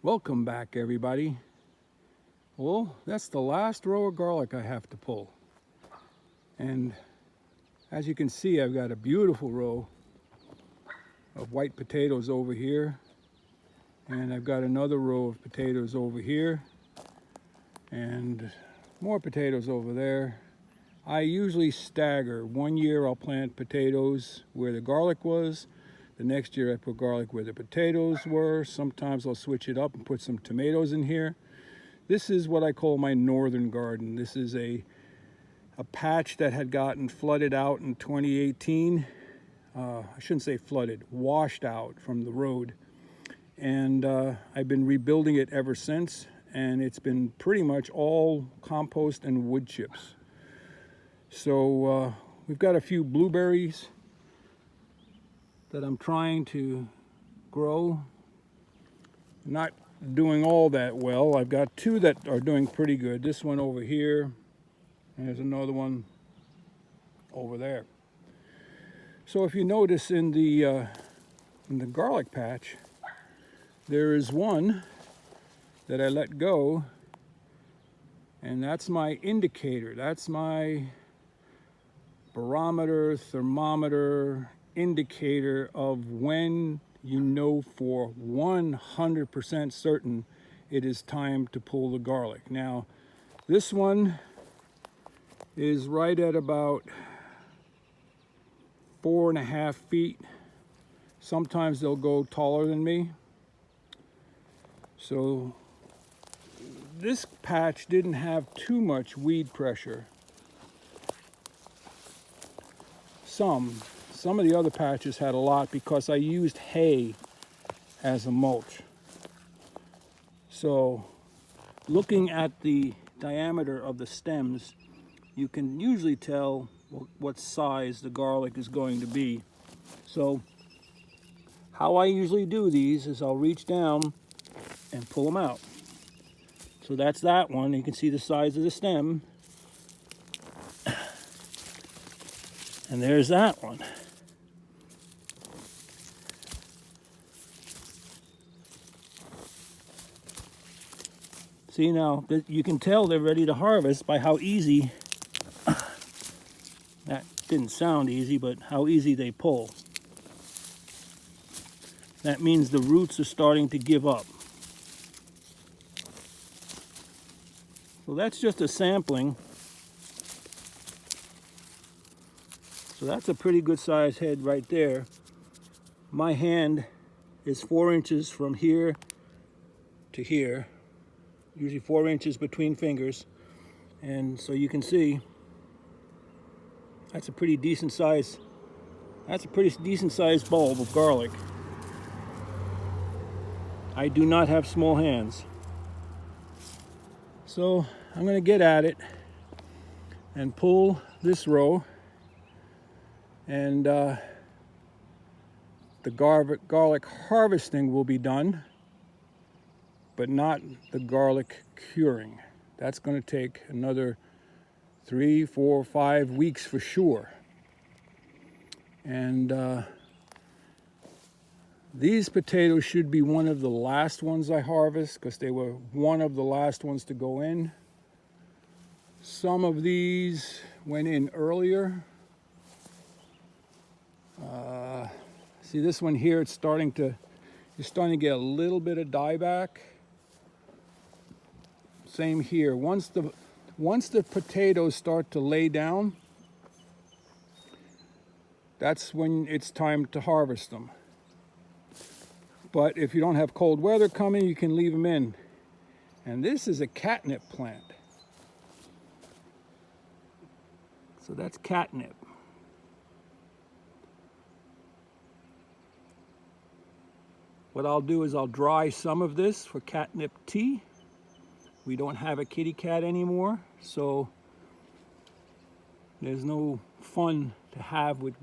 Welcome back, everybody. Well, that's the last row of garlic I have to pull. And as you can see, I've got a beautiful row of white potatoes over here. And I've got another row of potatoes over here. And more potatoes over there. I usually stagger. One year I'll plant potatoes where the garlic was. The next year I put garlic where the potatoes were. Sometimes I'll switch it up and put some tomatoes in here. This is what I call my northern garden. This is a patch that had gotten flooded out in 2018. I shouldn't say flooded, washed out from the road. And I've been rebuilding it ever since. And it's been pretty much all compost and wood chips. So we've got a few blueberries that I'm trying to grow. Not doing all that well. I've got two that are doing pretty good. This one over here, and there's another one over there. So if you notice in the garlic patch, there is one that I let go, and that's my indicator. That's my barometer, thermometer, indicator of when you know for 100% certain it is time to pull the garlic. Now, this one is right at about 4.5 feet. Sometimes they'll go taller than me. So this patch didn't have too much weed pressure. Some of the other patches had a lot because I used hay as a mulch. So looking at the diameter of the stems, you can usually tell what size the garlic is going to be. So how I usually do these is I'll reach down and pull them out. So that's that one. You can see the size of the stem. And there's that one. See, now you can tell they're ready to harvest by how easy, that didn't sound easy, but how easy they pull. That means the roots are starting to give up. So that's just a sampling. So that's a pretty good sized head right there. My hand is 4 inches from here to here. Usually 4 inches between fingers. And so you can see that's a pretty decent size. That's a pretty decent sized bulb of garlic. I do not have small hands. So I'm going to get at it and pull this row. And the garlic harvesting will be done, but not the garlic curing. That's going to take another 3, 4, 5 weeks for sure. And these potatoes should be one of the last ones I harvest because they were one of the last ones to go in. Some of these went in earlier. See this one here, you're starting to get a little bit of dieback. Same here. Once the potatoes start to lay down, that's when it's time to harvest them. But if you don't have cold weather coming, you can leave them in. And this is a catnip plant. So that's catnip. What I'll do is I'll dry some of this for catnip tea. We don't have a kitty cat anymore, so there's no fun to have with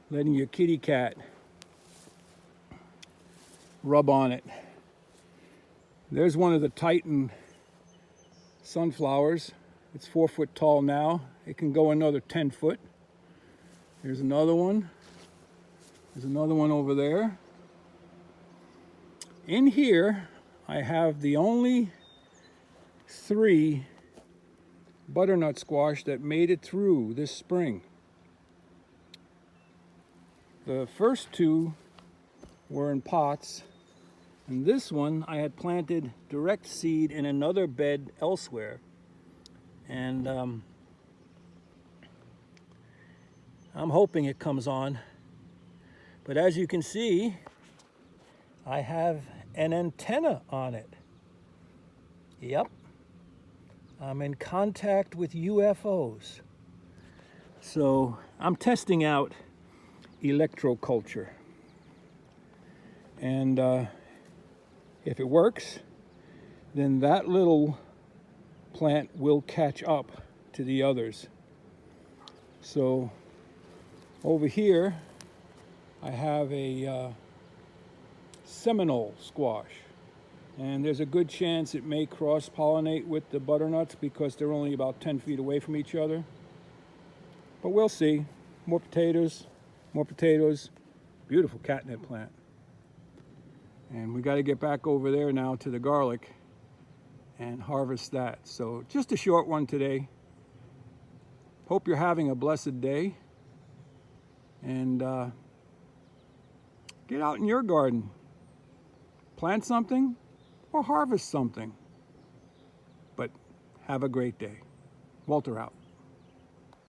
letting your kitty cat rub on it. There's one of the Titan sunflowers. It's 4 foot tall now. It can go another 10 foot. There's another one. There's another one over there. In here, I have the only 3 butternut squash that made it through this spring. The first 2 were in pots, and this one I had planted direct seed in another bed elsewhere. And I'm hoping it comes on. But as you can see, I have an antenna on it. Yep. I'm in contact with UFOs. So I'm testing out electroculture. And if it works, then that little plant will catch up to the others. So over here, I have a Seminole squash. And there's a good chance it may cross-pollinate with the butternuts because they're only about 10 feet away from each other. But we'll see. More potatoes, more potatoes. Beautiful catnip plant. And we got to get back over there now to the garlic and harvest that. So just a short one today. Hope you're having a blessed day. And get out in your garden. Plant something or harvest something. But have a great day. Walter out.